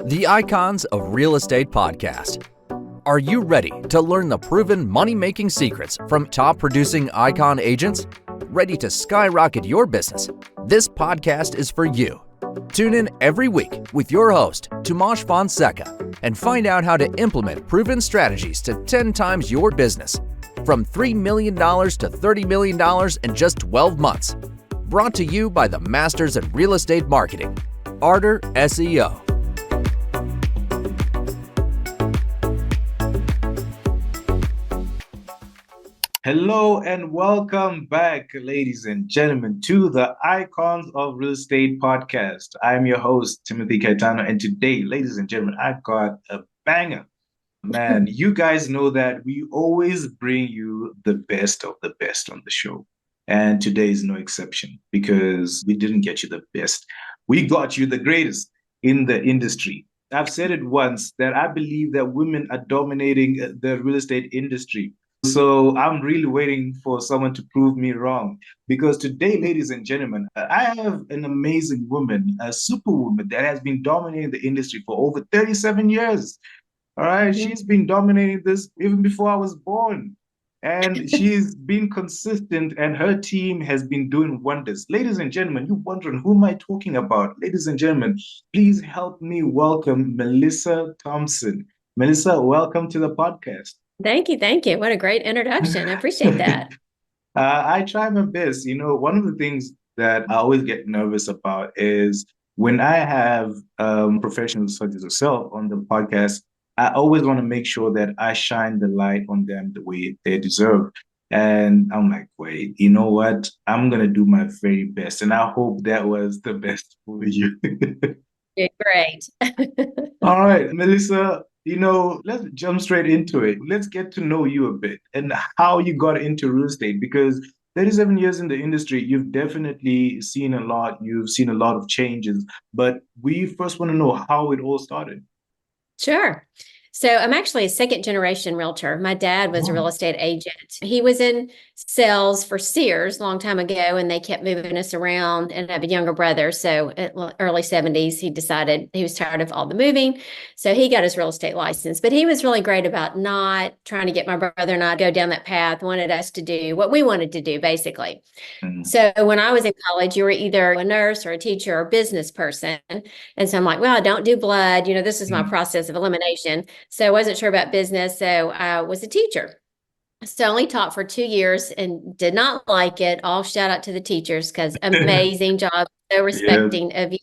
the Icons of Real Estate podcast. Are you ready to learn the proven money-making secrets from top-producing icon agents? Ready to skyrocket your business? This podcast is for you. Tune in every week with your host, Tomasz Fonseca, and find out how to implement proven strategies to 10 times your business. From $3 million to $30 million in just 12 months. Brought to you by the Masters in Real Estate Marketing, Arter SEO. Hello and welcome back, ladies and gentlemen, to the Icons of Real Estate podcast. I'm your host, Timothy Kataina, and today, ladies and gentlemen, I've got a banger. Man, you guys know that we always bring you the best of the best on the show. And today is no exception because we didn't get you the best. We got you the greatest in the industry. I've said it once that I believe that women are dominating the real estate industry. So I'm really waiting for someone to prove me wrong because today, ladies and gentlemen, I have an amazing woman, a superwoman that has been dominating the industry for over 37 years. All right. She's been dominating this even before I was born. And she's been consistent and her team has been doing wonders. Ladies and gentlemen, you're wondering, who am I talking about? Ladies and gentlemen, please help me welcome Melissa Thompson. Melissa, welcome to the podcast. Thank you. Thank you. What a great introduction. I appreciate that. I try my best. You know, one of the things that I always get nervous about is when I have professionals such as yourself on the podcast, I always want to make sure that I shine the light on them the way they deserve. And I'm like, wait, you know what? I'm going to do my very best. And I hope that was the best for you. Great. All right, Melissa. You know, let's jump straight into it. Let's get to know you a bit and how you got into real estate because 37 years in the industry, you've definitely seen a lot. You've seen a lot of changes, but we first want to know how it all started. Sure. So I'm actually a second generation realtor. My dad was a real estate agent. He was in sales for Sears a long time ago, and they kept moving us around. And I have a younger brother. So in early 70s, he decided he was tired of all the moving. So he got his real estate license. But he was really great about not trying to get my brother and I to go down that path, wanted us to do what we wanted to do, basically. So when I was in college, you were either a nurse or a teacher or a business person. And so I'm like, well, I don't do blood. You know, this is my process of elimination. So I wasn't sure about business. So I was a teacher. So I only taught for 2 years and did not like it. All shout out to the teachers because amazing job, so respecting of you.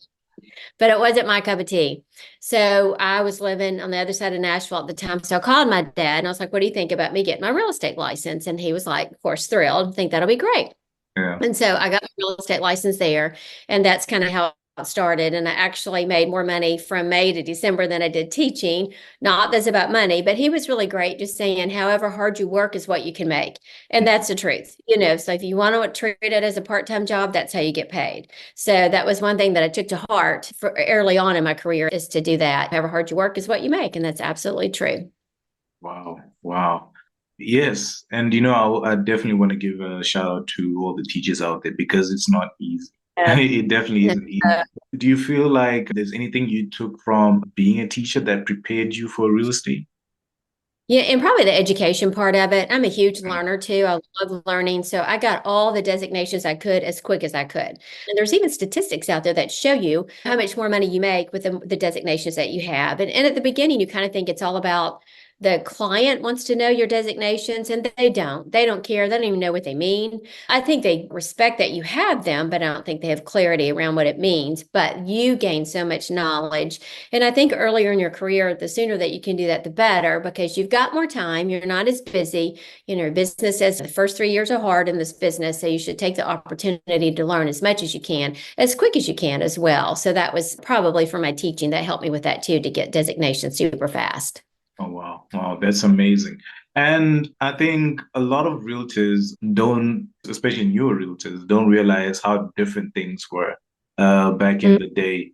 But it wasn't my cup of tea. So I was living on the other side of Nashville at the time. So I called my dad and I was like, what do you think about me getting my real estate license? And he was like, of course, thrilled. Think that'll be great. And so I got my real estate license there. And that's kind of how it started. And I actually made more money from May to December than I did teaching. Not that's about money, but he was really great, just saying, however hard you work is what you can make. And that's the truth, you know. So if you want to treat it as a part-time job, that's how you get paid. So that was one thing that I took to heart for early on in my career, is to do that. However hard you work is what you make. And that's absolutely true. Wow. Yes. And, you know, I definitely want to give a shout out to all the teachers out there because it's not easy. It definitely isn't easy. Do you feel like there's anything you took from being a teacher that prepared you for real estate? Yeah, and probably the education part of it. I'm a huge learner too. I love learning. So I got all the designations I could as quick as I could. And there's even statistics out there that show you how much more money you make with the designations that you have. And at the beginning, you kind of think it's all about the client wants to know your designations, and they don't. They don't care. They don't even know what they mean. I think they respect that you have them, but I don't think they have clarity around what it means. But you gain so much knowledge. And I think earlier in your career, the sooner that you can do that, the better, because you've got more time. You're not as busy. You know, business says the first 3 years are hard in this business. So you should take the opportunity to learn as much as you can, as quick as you can as well. So that was probably for my teaching that helped me with that too, to get designations super fast. Oh, wow. Wow, that's amazing. And I think a lot of realtors don't, especially newer realtors, don't realize how different things were back in the day.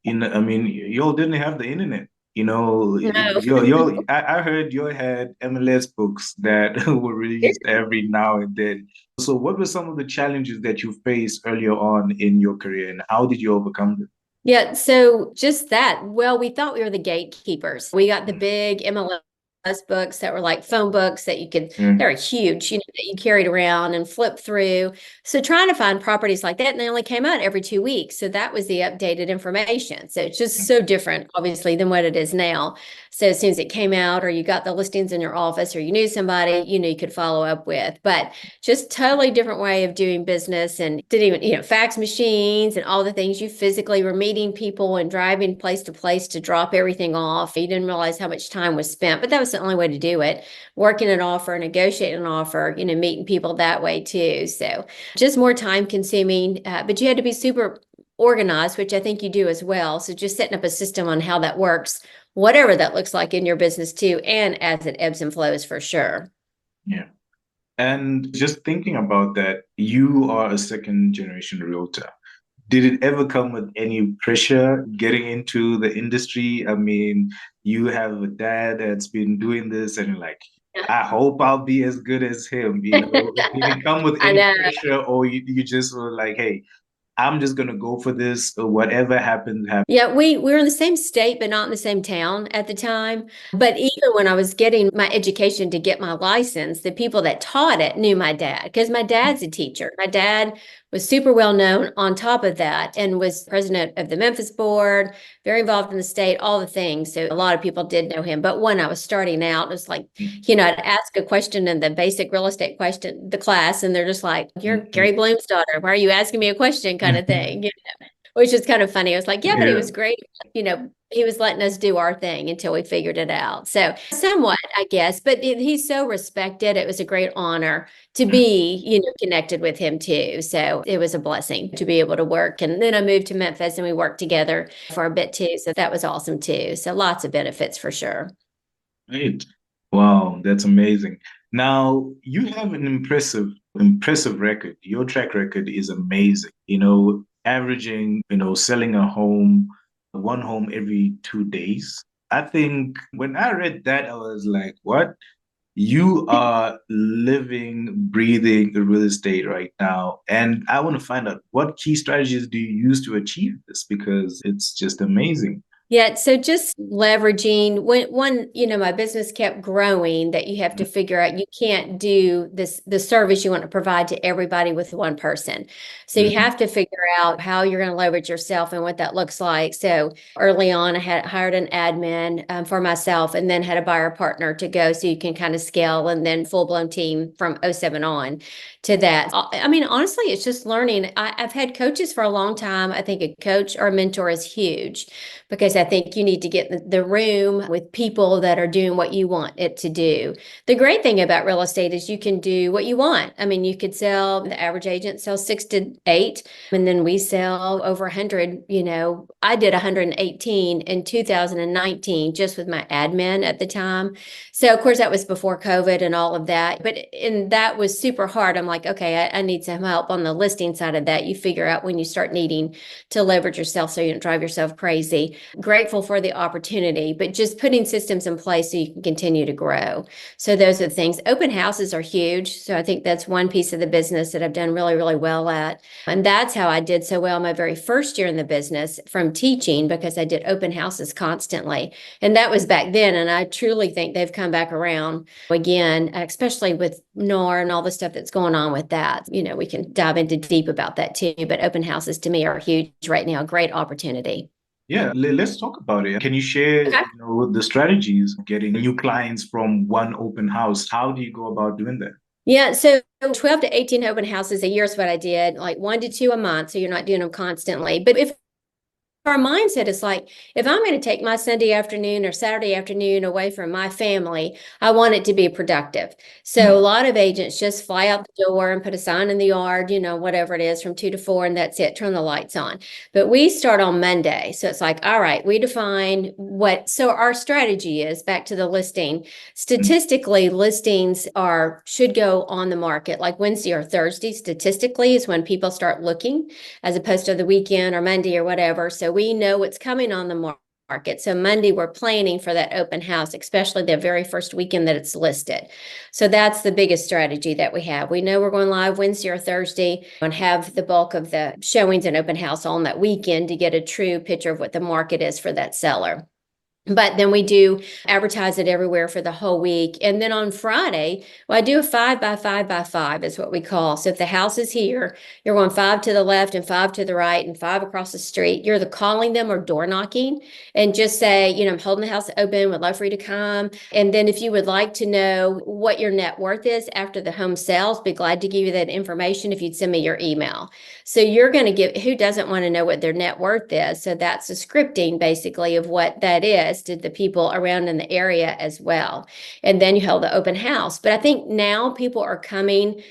I mean, y'all didn't have the internet. You know, No. I heard you had MLS books that were released every now and then. So what were some of the challenges that you faced earlier on in your career and how did you overcome them? Yeah, so just that. Well, we thought we were the gatekeepers. We got the big MLS books that were like phone books that you could, Mm, they're huge, that you carried around and flip through. So trying to find properties like that, and they only came out every 2 weeks. So that was the updated information. So it's just mm, so different, obviously, than what it is now. So as soon as it came out, or you got the listings in your office, or you knew somebody, you could follow up with. But just totally different way of doing business, and didn't even, fax machines and all the things. You physically were meeting people and driving place to place to drop everything off. You didn't realize how much time was spent, but that was the only way to do it. Working an offer, negotiating an offer, meeting people that way too. So just more time consuming, but you had to be super organized, which I think you do as well. So just setting up a system on how that works, whatever that looks like in your business too, and as it ebbs and flows for sure. yeah. And just thinking about that, you are a second generation realtor. Did it ever come with any pressure getting into the industry? I mean, you have a dad that's been doing this, and you're like, I hope I'll be as good as him. Did it come with I any know. pressure, or you just were like, hey, I'm just gonna go for this, or whatever happens, happens. Yeah, we were in the same state, but not in the same town at the time. But even when I was getting my education to get my license, the people that taught it knew my dad because my dad's a teacher. My dad was super well known on top of that and was president of the Memphis board, very involved in the state, all the things. So a lot of people did know him. But when I was starting out, it was like, I'd ask a question in the basic real estate question, the class, and they're just like, "You're Gary Bloom's daughter. Why are you asking me a question?" kind of thing. Which is kind of funny. I was like, yeah, but he Yeah. was great. He was letting us do our thing until we figured it out. So somewhat, I guess, but he's so respected. It was a great honor to be, connected with him too. So it was a blessing to be able to work. And then I moved to Memphis and we worked together for a bit too. So that was awesome too. So lots of benefits for sure. Right. Wow, that's amazing. Now, you have an impressive record. Your track record is amazing. Averaging, selling one home every 2 days. I think when I read that, I was like, what? You are living, breathing real estate right now. And I want to find out what key strategies do you use to achieve this? Because it's just amazing. Yeah, so just leveraging my business kept growing, that you have to figure out you can't do the service you want to provide to everybody with one person. So you Mhm. have to figure out how you're going to leverage yourself and what that looks like. So early on, I had hired an admin for myself and then had a buyer partner to go so you can kind of scale, and then full-blown team from '07 on to that. I mean, honestly, it's just learning. I've had coaches for a long time. I think a coach or a mentor is huge because I think you need to get the room with people that are doing what you want it to do. The great thing about real estate is you can do what you want. I mean, you could sell, the average agent sells 6 to 8, and then we sell over 100. I did 118 in 2019 just with my admin at the time. So, of course, that was before COVID and all of that. And that was super hard. I'm like, okay, I need some help on the listing side of that. You figure out when you start needing to leverage yourself so you don't drive yourself crazy. Grateful for the opportunity, but just putting systems in place so you can continue to grow. So those are the things. Open houses are huge. So I think that's one piece of the business that I've done really, really well at. And that's how I did so well my very first year in the business from teaching, because I did open houses constantly. And that was back then. And I truly think they've come back around again, especially with NAR and all the stuff that's going on with that. We can dive into deep about that too. But open houses to me are huge right now. Great opportunity. Yeah, let's talk about it. Can you share, Okay. the strategies of getting new clients from one open house? How do you go about doing that? Yeah, so 12 to 18 open houses a year is what I did, like 1 to 2 a month. So you're not doing them constantly. But if our mindset is like, if I'm going to take my Sunday afternoon or Saturday afternoon away from my family, I want it to be productive. So a Mm, lot of agents just fly out the door and put a sign in the yard, whatever it is, from 2 to 4, and that's it. Turn the lights on. But we start on Monday. So it's like, all right, we define so our strategy is back to the listing. mm, Statistically, listings should go on the market like Wednesday or Thursday. Statistically is when people start looking, as opposed to the weekend or Monday or whatever. So we know what's coming on the market. So Monday, we're planning for that open house, especially the very first weekend that it's listed. So that's the biggest strategy that we have. We know we're going live Wednesday or Thursday and have the bulk of the showings and open house on that weekend to get a true picture of what the market is for that seller. But then we do advertise it everywhere for the whole week. And then on Friday, well, I do a 5 by 5 by 5 is what we call. So if the house is here, you're going 5 to the left and 5 to the right and 5 across the street. You're the calling them or door knocking and just say, I'm holding the house open, would love for you to come. And then if you would like to know what your net worth is after the home sells, be glad to give you that information if you'd send me your email. So you're going to give, who doesn't want to know what their net worth is? So that's the scripting basically of what that is to the people around in the area as well. And then you held the open house. But I think now people are coming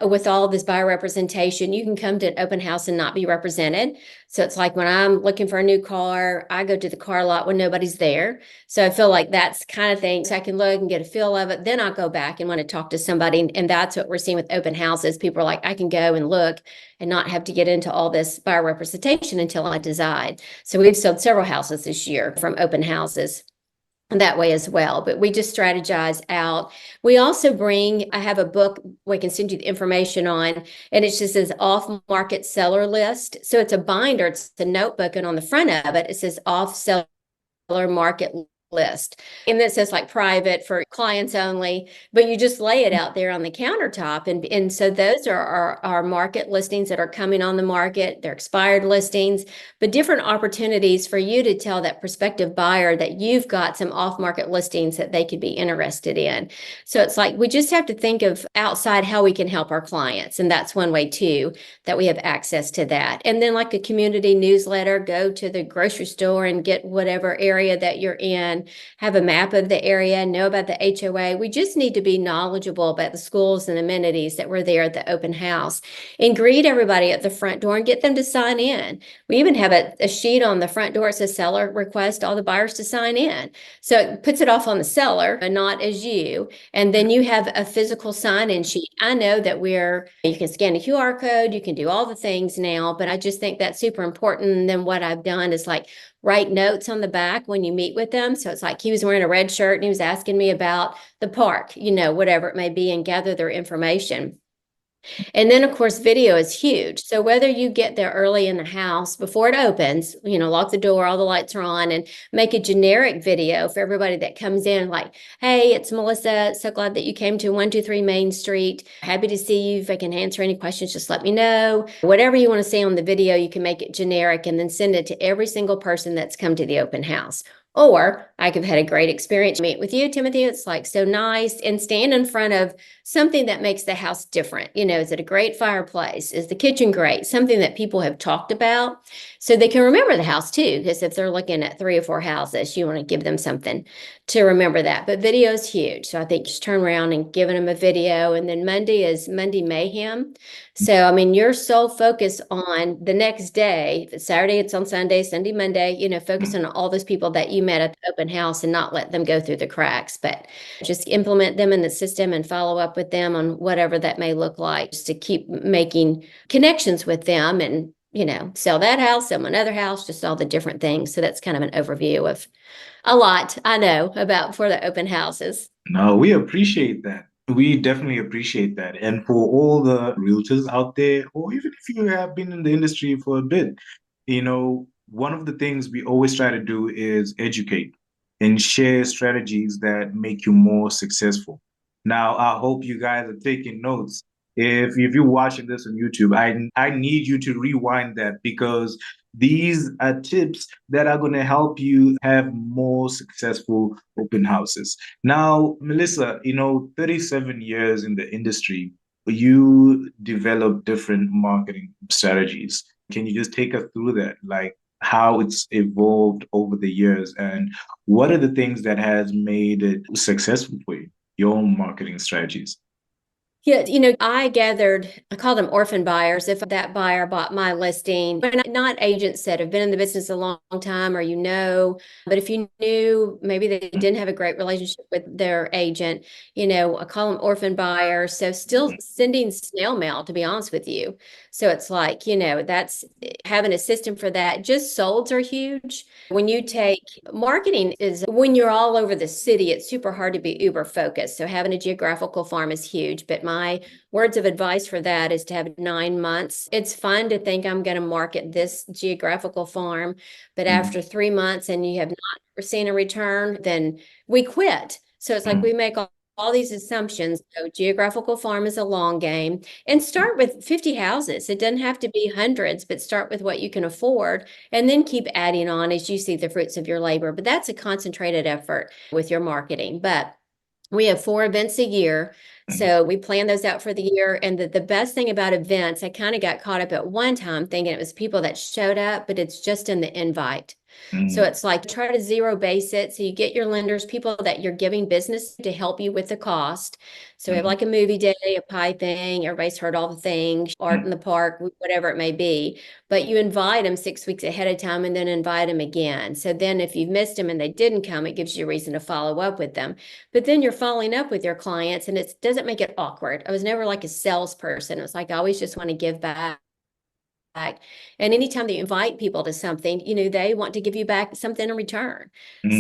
with all this buyer representation. You can come to an open house and not be represented. So it's like when I'm looking for a new car, I go to the car lot when nobody's there. So I feel like that's the kind of thing. So I can look and get a feel of it. Then I'll go back and want to talk to somebody. And that's what we're seeing with open houses. People are like, I can go and look and not have to get into all this buyer representation until I decide. So we've sold several houses this year from open houses that way as well. But we just strategize out. We also I have a book we can send you the information on, and it just says off-market seller list. So it's a binder, it's a notebook, and on the front of it, it says off seller market list. And that says like private for clients only, but you just lay it out there on the countertop. And so those are our market listings that are coming on the market. They're expired listings, but different opportunities for you to tell that prospective buyer that you've got some off-market listings that they could be interested in. So it's like we just have to think of outside how we can help our clients. And that's one way too, that we have access to that. And then like a community newsletter, go to the grocery store and get whatever area that you're in, have a map of the area, know about the HOA. We just need to be knowledgeable about the schools and amenities that were there at the open house and greet everybody at the front door and get them to sign in. We even have a sheet on the front door. It says seller request all the buyers to sign in. So it puts it off on the seller and not as you. And then you have a physical sign-in sheet. I know that you can scan a QR code, you can do all the things now, but I just think that's super important. And then what I've done is like write notes on the back when you meet with them. So it's like he was wearing a red shirt and he was asking me about the park, whatever it may be, and gather their information. And then, of course, video is huge. So whether you get there early in the house before it opens, lock the door, all the lights are on, and make a generic video for everybody that comes in, like, hey, it's Melissa. So glad that you came to 123 Main Street. Happy to see you. If I can answer any questions, just let me know. Whatever you want to say on the video, you can make it generic and then send it to every single person that's come to the open house. Or I could have had a great experience meet with you, Timothy. It's like so nice, and stand in front of something that makes the house different. Is it a great fireplace? Is the kitchen great? Something that people have talked about so they can remember the house too. Because if they're looking at 3 or 4 houses, you want to give them something to remember that. But video is huge. So I think just turn around and giving them a video. And then Monday is Monday Mayhem. So, your sole focus on the next day, if it's Saturday, it's on Sunday, Sunday, Monday, focus on all those people that you met at the open house and not let them go through the cracks, but just implement them in the system and follow up with them on whatever that may look like, just to keep making connections with them and, sell that house, sell another house, just all the different things. So that's kind of an overview of a lot I know about for the open houses. No, we appreciate that. We definitely appreciate that. And for all the realtors out there, or even if you have been in the industry for a bit, one of the things we always try to do is educate and share strategies that make you more successful. Now, I hope you guys are taking notes. If you're watching this on YouTube, I need you to rewind that, because these are tips that are going to help you have more successful open houses. Now, Melissa, 37 years in the industry, you develop different marketing strategies. Can you just take us through that, like how it's evolved over the years, and what are the things that has made it successful for you, your own marketing strategies? Yeah, I call them orphan buyers. If that buyer bought my listing, but not agents that have been in the business a long time or but if you knew maybe they didn't have a great relationship with their agent, I call them orphan buyers. So still sending snail mail, to be honest with you. So it's like, that's having a system for that. Just solds are huge. When you take marketing is when you're all over the city, it's super hard to be uber focused. So having a geographical farm is huge. But my words of advice for that is to have 9 months. It's fun to think I'm going to market this geographical farm, but after 3 months and you have not seen a return, then we quit. So it's like we make all these assumptions. So geographical farm is a long game, and start with 50 houses. It doesn't have to be hundreds, but start with what you can afford and then keep adding on as you see the fruits of your labor. But that's a concentrated effort with your marketing. But we have 4 events a year. So we plan those out for the year. And the best thing about events, I kind of got caught up at one time thinking it was people that showed up, but it's just in the invite. So it's like try to zero base it. So you get your lenders, people that you're giving business to help you with the cost. So we have like a movie day, a pie thing. Everybody's heard all the things, art in the park, whatever it may be. But you invite them 6 weeks ahead of time and then invite them again. So then if you've missed them and they didn't come, it gives you a reason to follow up with them. But then you're following up with your clients and it doesn't make it awkward. I was never like a salesperson. It was like I always just want to give back. And anytime that you invite people to something, they want to give you back something in return.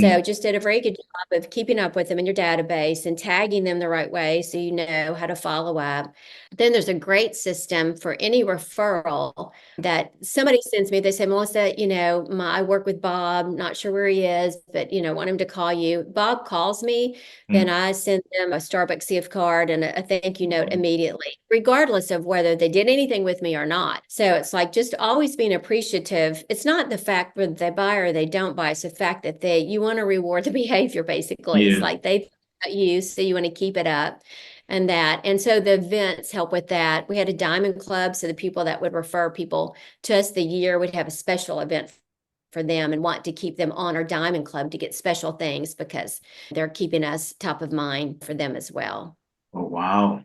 So just did a very good job of keeping up with them in your database and tagging them the right way so you know how to follow up. Then there's a great system for any referral that somebody sends me. They say, Melissa, I work with Bob, not sure where he is, but want him to call you. Bob calls me, then I send them a Starbucks gift card and a thank you note immediately, regardless of whether they did anything with me or not. So it's like just always being appreciative. It's not the fact whether they buy or they don't buy. It's the fact that you want to reward the behavior, basically. It's like they you, so you want to keep it up and that. And so the events help with that. We had a diamond club. So the people that would refer people to us the year would have a special event for them and want to keep them on our diamond club to get special things because they're keeping us top of mind for them as well. Oh, wow.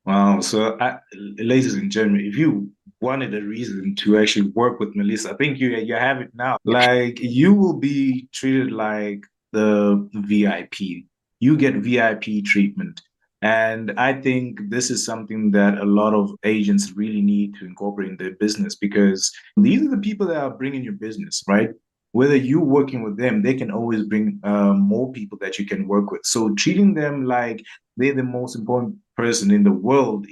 Wow. So, ladies and gentlemen, if you wanted a reason to actually work with Melissa, I think you have it now. Like you will be treated like the VIP. You get VIP treatment. And I think this is something that a lot of agents really need to incorporate in their business because these are the people that are bringing your business, right? Whether you're working with them, they can always bring more people that you can work with. So treating them like they're the most important person in the world,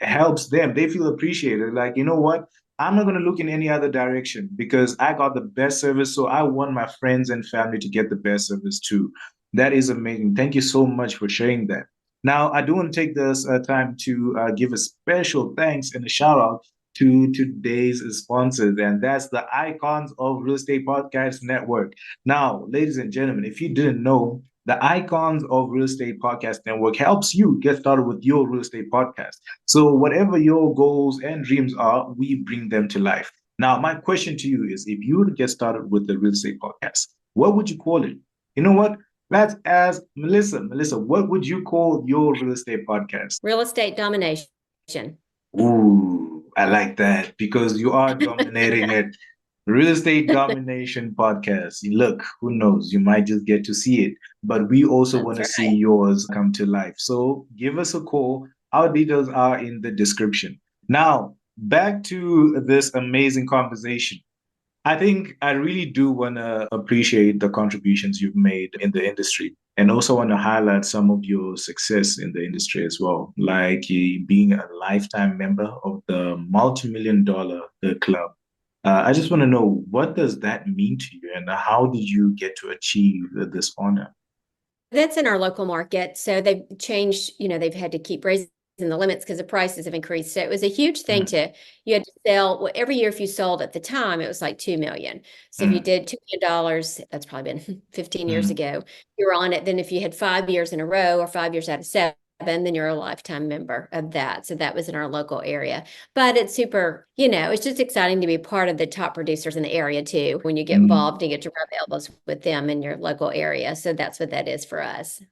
helps them. They feel appreciated. Like, you know what? I'm not going to look in any other direction because I got the best service. So I want my friends and family to get the best service too. That is amazing. Thank you so much for sharing that. Now, I do want to take this time to give a special thanks and a shout out to today's sponsors, and that's the Icons of Real Estate Podcast Network. Now, ladies and gentlemen, if you didn't know, the Icons of Real Estate Podcast Network helps you get started with your real estate podcast. So, whatever your goals and dreams are, we bring them to life. Now, my question to you is if you were to get started with the real estate podcast, what would you call it? You know what? Let's ask Melissa. Melissa, what would you call your real estate podcast? Real estate domination. Ooh, I like that because you are dominating it. Real Estate Domination Podcast. Look, who knows? You might just get to see it, but we also want to see yours come to life. So give us a call. Our details are in the description. Now, back to this amazing conversation. I think I really do want to appreciate the contributions you've made in the industry and also want to highlight some of your success in the industry as well, like being a lifetime member of the multi-million dollar club. I just want to know what does that mean to you and how did you get to achieve this honor? That's in our local market. So they've changed, they've had to keep raising the limits because the prices have increased. So it was a huge thing you had to sell every year. If you sold at the time, it was like 2 million. So if you did $2 million, that's probably been 15 years ago, you're on it. Then if you had 5 years in a row or 5 years out of 7, then you're a lifetime member of that. So that was in our local area. But it's super, it's just exciting to be part of the top producers in the area too. When you get involved, you get to rub elbows with them in your local area. So that's what that is for us.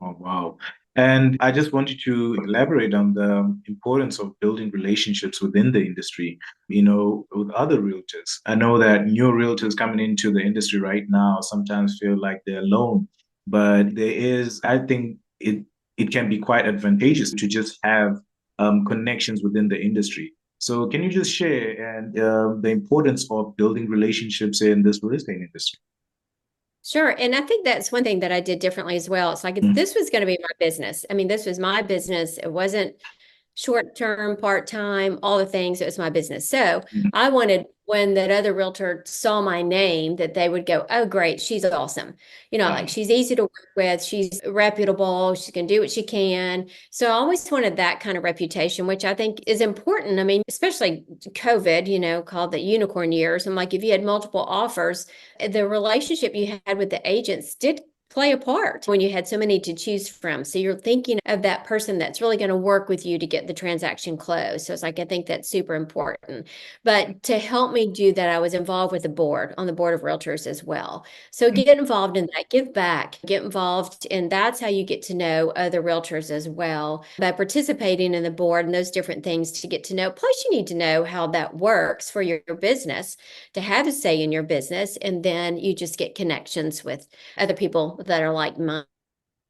Oh, wow. And I just wanted to elaborate on the importance of building relationships within the industry, with other realtors. I know that new realtors coming into the industry right now sometimes feel like they're alone, but I think it can be quite advantageous to just have connections within the industry. So can you just share and the importance of building relationships in this real estate industry? Sure. And I think that's one thing that I did differently as well. It's like if Mm, this was going to be my business. I mean, this was my business. It wasn't short term, part time, all the things. It was my business. So mm, I wanted when that other realtor saw my name that they would go, oh, great, she's awesome. Like um, she's easy to work with, she's reputable, she can do what she can. So I always wanted that kind of reputation, which I think is important. I mean, especially COVID, called the unicorn years. I'm like, if you had multiple offers, the relationship you had with the agents did play a part when you had so many to choose from. So you're thinking of that person that's really going to work with you to get the transaction closed. So it's like, I think that's super important. But to help me do that, I was involved with the board on the board of realtors as well. So mm, get involved in that, give back, get involved. And that's how you get to know other realtors as well by participating in the board and those different things to get to know. Plus, you need to know how that works for your business to have a say in your business. And then you just get connections with other people that are like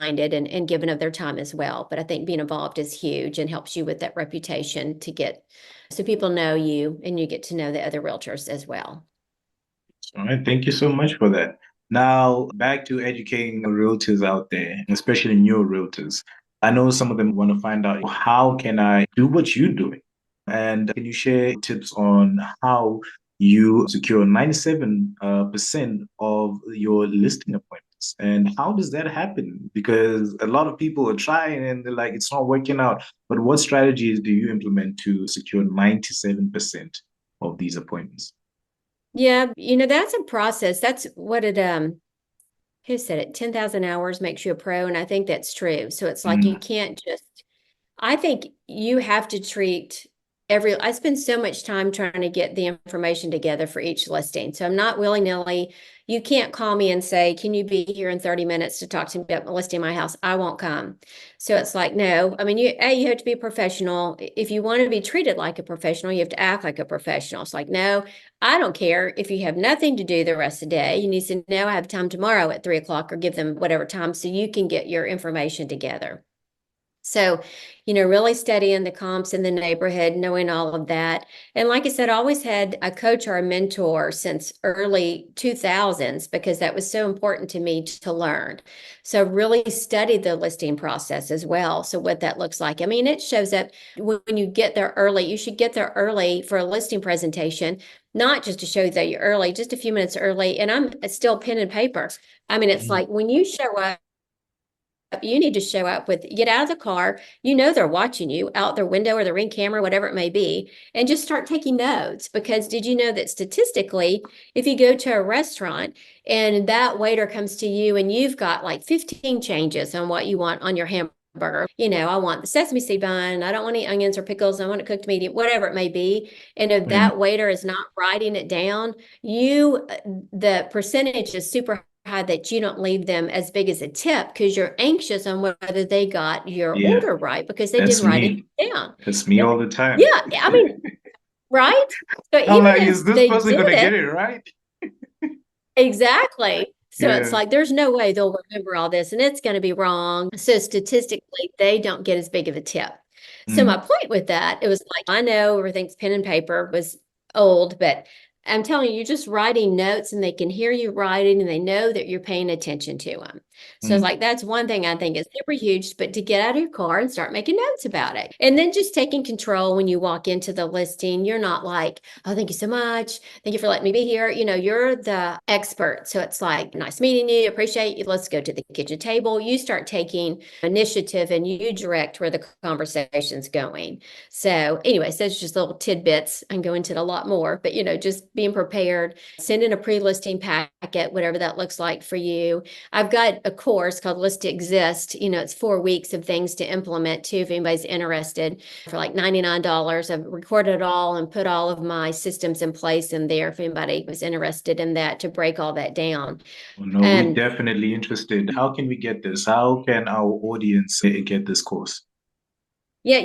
minded and given of their time as well. But I think being involved is huge and helps you with that reputation to get so people know you and you get to know the other realtors as well. All right, thank you so much for that. Now, back to educating realtors out there, especially new realtors. I know some of them want to find out how can I do what you're doing? And can you share tips on how you secure 97% of your listing appointments? And how does that happen? Because a lot of people are trying and they're like, it's not working out. But what strategies do you implement to secure 97% of these appointments? Yeah, that's a process. That's what it who said it? 10,000 hours makes you a pro. And I think that's true. So it's like you Mm, can't just I think you have to treat I spend so much time trying to get the information together for each listing. So I'm not willy-nilly. You can't call me and say, can you be here in 30 minutes to talk to me about listing my house? I won't come. So it's like, no, I mean, you have to be a professional. If you want to be treated like a professional, you have to act like a professional. It's like, no, I don't care if you have nothing to do the rest of the day. You need to know I have time tomorrow at 3 o'clock or give them whatever time so you can get your information together. So, really studying the comps in the neighborhood, knowing all of that. And like I said, I always had a coach or a mentor since early 2000s because that was so important to me to learn. So really studied the listing process as well. So what that looks like. I mean, it shows up when you get there early. You should get there early for a listing presentation, not just to show that you're early, just a few minutes early. And I'm still pen and paper. I mean, it's mm, like when you show up, you need to show up with get out of the car, they're watching you out their window or the ring camera, whatever it may be, and just start taking notes. Because did you know that statistically, if you go to a restaurant and that waiter comes to you and you've got like 15 changes on what you want on your hamburger, I want the sesame seed bun, I don't want any onions or pickles, I want it cooked medium, whatever it may be, and if mm. that waiter is not writing it down, the percentage is super high that you don't leave them as big as a tip because you're anxious on whether they got your Yeah, order right because they that's didn't write it me. down. That's me all the time. Yeah, I mean, right? So I'm even like, if is this they person did gonna get it it right? exactly, so it's Yeah. like there's no way they'll remember all this and it's going to be wrong. So statistically, they don't get as big of a tip. So my Mm, point with that, it was like I know everything's pen and paper was old, but I'm telling you, you're just writing notes and they can hear you writing and they know that you're paying attention to them. So it's mm, like that's one thing I think is super huge, but to get out of your car and start making notes about it. And then just taking control when you walk into the listing. You're not like, oh, thank you so much. Thank you for letting me be here. You're the expert. So it's like, nice meeting you. Appreciate you. Let's go to the kitchen table. You start taking initiative and you direct where the conversation's going. So anyway, so it's just little tidbits. I can go into it a lot more, but just being prepared, send in a pre-listing packet, whatever that looks like for you. I've got a course called List to Exist. It's 4 weeks of things to implement too, if anybody's interested. For like $99, I've recorded it all and put all of my systems in place in there if anybody was interested in that, to break all that down. Well, no, we're definitely interested. How can we get this? How can our audience get this course? Yeah,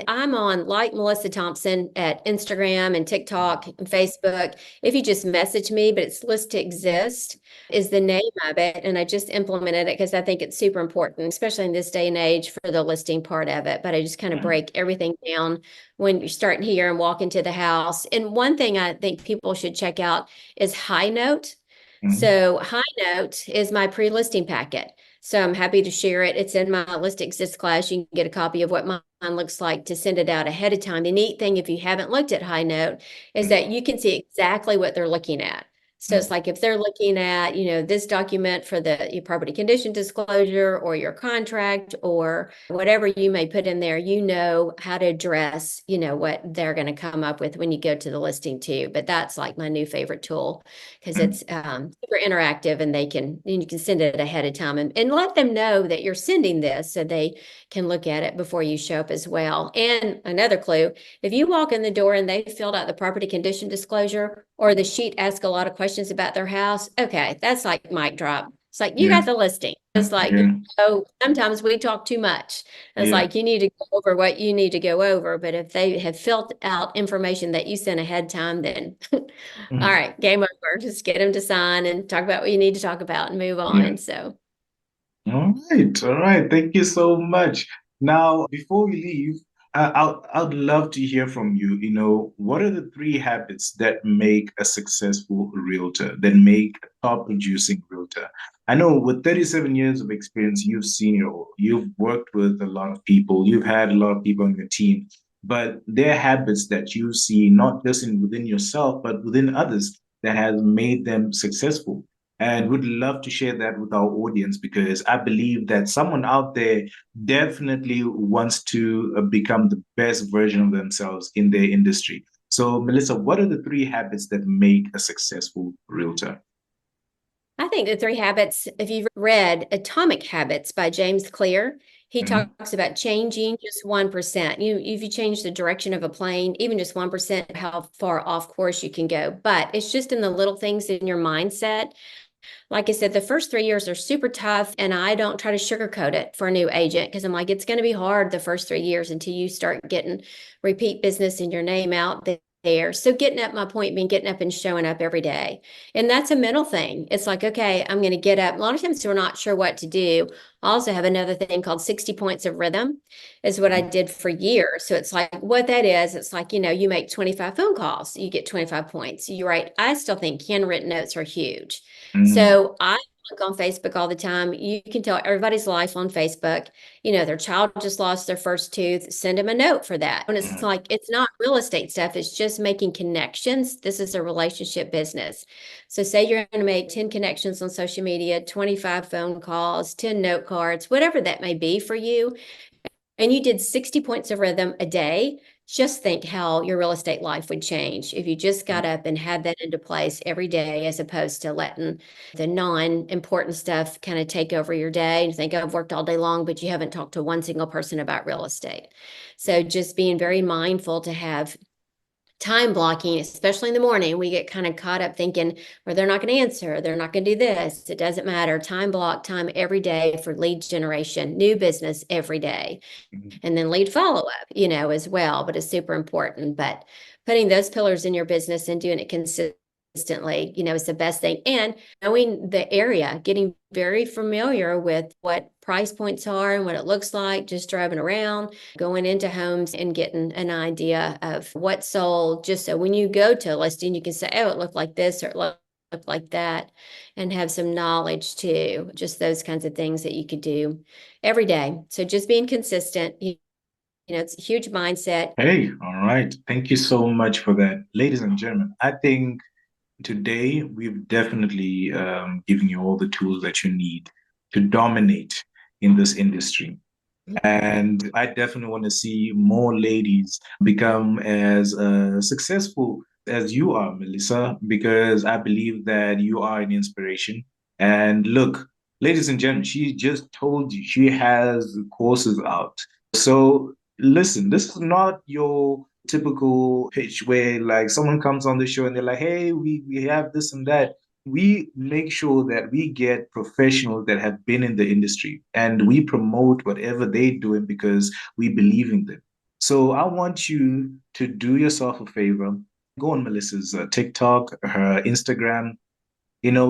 I'm on like Melissa Thompson at Instagram and TikTok and Facebook. If you just message me, but it's List to Exist is the name of it. And I just implemented it because I think it's super important, especially in this day and age, for the listing part of it. But I just kind of break everything down when you start here and walk into the house. And one thing I think people should check out is High Note. So High Note is my pre-listing packet. So I'm happy to share it. It's in my List to Exist class. You can get a copy of what mine looks like to send it out ahead of time. The neat thing, if you haven't looked at High Note, is that you can see exactly what they're looking at. So it's like if they're looking at, this document for your property condition disclosure or your contract or whatever you may put in there, how to address, what they're going to come up with when you go to the listing too. But that's like my new favorite tool because it's super interactive, and you can send it ahead of time and let them know that you're sending this so they can look at it before you show up as well. And another clue, if you walk in the door and they filled out the property condition disclosure or the sheet asks a lot of questions about their house, okay, that's like mic drop. It's like, you got the listing. It's like, sometimes we talk too much. It's like, you need to go over what you need to go over. But if they have filled out information that you sent ahead of time, then all right, game over. Just get them to sign and talk about what you need to talk about and move on. So. All right, all right. Thank you so much. Now, before we leave, I'd love to hear from you. What are the 3 habits that make a successful realtor, that make a top producing realtor? I know with 37 years of experience, you've worked with a lot of people, you've had a lot of people on your team, but there are habits that you see not just within yourself, but within others that has made them successful. And would love to share that with our audience because I believe that someone out there definitely wants to become the best version of themselves in their industry. So, Melissa, what are the 3 habits that make a successful realtor? I think the 3 habits, if you've read Atomic Habits by James Clear, he talks about changing just 1%. If you change the direction of a plane, even just 1%, how far off course you can go. But it's just in the little things in your mindset. Like I said, the first 3 years are super tough, and I don't try to sugarcoat it for a new agent because I'm like, it's going to be hard the first 3 years until you start getting repeat business and your name out there. So getting up, my point being getting up and showing up every day. And that's a mental thing. It's like, okay, I'm going to get up. A lot of times we're not sure what to do. I also have another thing called 60 points of rhythm is what I did for years. So it's like what that is, it's like, you make 25 phone calls, you get 25 points. You're right. I still think handwritten notes are huge. So I look on Facebook all the time. You can tell everybody's life on Facebook. Their child just lost their first tooth. Send them a note for that. And it's like, it's not real estate stuff. It's just making connections. This is a relationship business. So say you're going to make 10 connections on social media, 25 phone calls, 10 note cards, whatever that may be for you. And you did 60 points of rhythm a day. Just think how your real estate life would change if you just got up and had that into place every day, as opposed to letting the non-important stuff kind of take over your day and think, oh, I've worked all day long, but you haven't talked to one single person about real estate. So just being very mindful to have time blocking, especially in the morning. We get kind of caught up thinking, well, they're not going to answer, they're not going to do this. It doesn't matter. Time block time every day for lead generation, new business every day, and then lead follow-up, as well. But it's super important. But putting those pillars in your business and doing it consistently, is the best thing. And knowing the area, getting very familiar with what price points are and what it looks like, just driving around, going into homes and getting an idea of what sold, just so when you go to a listing, you can say, oh, it looked like this or it looked like that, and have some knowledge too. Just those kinds of things that you could do every day. So just being consistent, it's a huge mindset. Hey, all right. Thank you so much for that. Ladies and gentlemen, I think today we've definitely given you all the tools that you need to dominate in this industry. And I definitely want to see more ladies become as successful as you are, Melissa, because I believe that you are an inspiration. And look, Ladies and gentlemen, she just told you she has courses out. So listen, this is not your typical pitch where like someone comes on the show and they're like, hey, we have this and that. We make sure that we get professionals that have been in the industry and we promote whatever they're doing because we believe in them. So I want you to do yourself a favor. Go on Melissa's TikTok, her Instagram,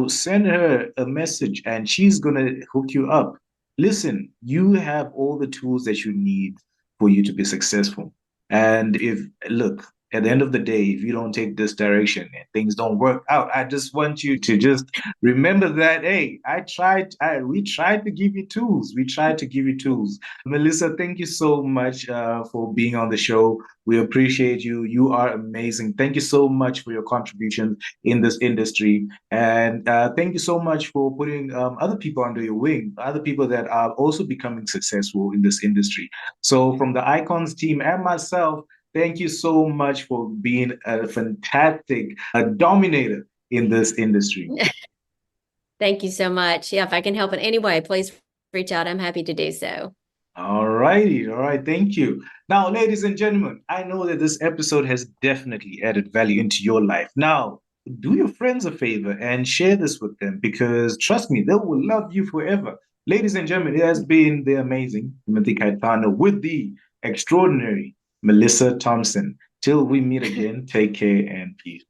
send her a message and she's going to hook you up. Listen, you have all the tools that you need for you to be successful. And look, at the end of the day, if you don't take this direction and things don't work out, I just want you to just remember that, hey, we tried to give you tools. We tried to give you tools. Melissa, thank you so much for being on the show. We appreciate you. You are amazing. Thank you so much for your contributions in this industry. And thank you so much for putting other people under your wing, other people that are also becoming successful in this industry. So, from the Icons team and myself, thank you so much for being a fantastic dominator in this industry. Thank you so much. Yeah, if I can help in any way, please reach out. I'm happy to do so. All righty. All right. Thank you. Now, ladies and gentlemen, I know that this episode has definitely added value into your life. Now, do your friends a favor and share this with them because trust me, they will love you forever. Ladies and gentlemen, it has been the amazing Timothy Kataina with the extraordinary Melissa Thompson. Till we meet again, take care and peace.